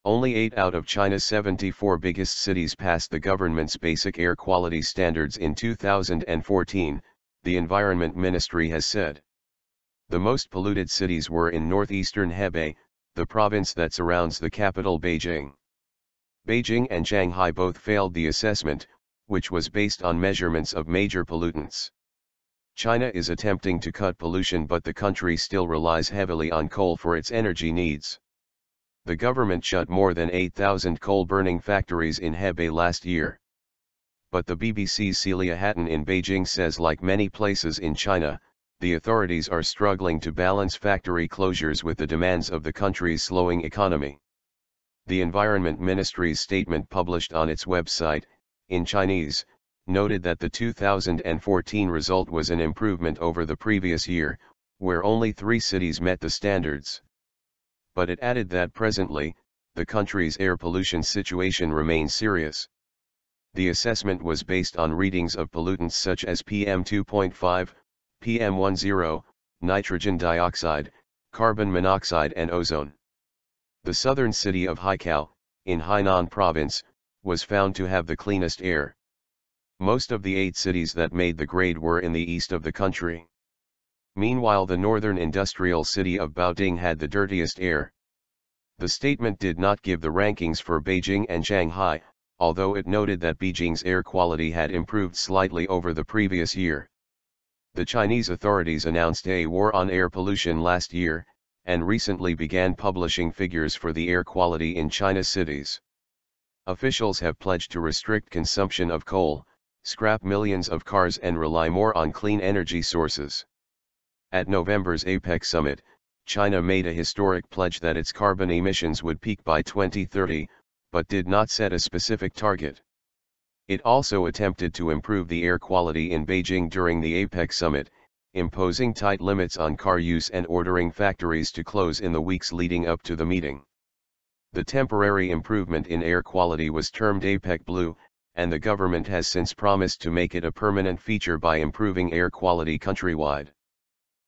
Only 8 out of China's 74 biggest cities passed the government's basic air quality standards in 2014, the Environment Ministry has said. The most polluted cities were in northeastern Hebei, the province that surrounds the capital Beijing. Beijing and Shanghai both failed the assessment, which was based on measurements of major pollutants. China is attempting to cut pollution, but the country still relies heavily on coal for its energy needs. The government shut more than 8,000 coal-burning factories in Hebei last year. But the BBC's Celia Hatton in Beijing says, like many places in China, the authorities are struggling to balance factory closures with the demands of the country's slowing economy. The Environment Ministry's statement published on its website, in Chinese, noted that the 2014 result was an improvement over the previous year, where only 3 cities met the standards. But it added that presently, the country's air pollution situation remains serious. The assessment was based on readings of pollutants such as PM2.5, PM10, nitrogen dioxide, carbon monoxide and ozone. The southern city of Haikou, in Hainan province, was found to have the cleanest air. Most of the 8 cities that made the grade were in the east of the country. Meanwhile, the northern industrial city of Baoding had the dirtiest air. The statement did not give the rankings for Beijing and Shanghai, although it noted that Beijing's air quality had improved slightly over the previous year. The Chinese authorities announced a war on air pollution last year, and recently began publishing figures for the air quality in China's cities. Officials have pledged to restrict consumption of coal, scrap millions of cars and rely more on clean energy sources. At November's APEC summit, China made a historic pledge that its carbon emissions would peak by 2030, but did not set a specific target. It also attempted to improve the air quality in Beijing during the APEC summit, imposing tight limits on car use and ordering factories to close in the weeks leading up to the meeting. The temporary improvement in air quality was termed APEC Blue, and the government has since promised to make it a permanent feature by improving air quality countrywide.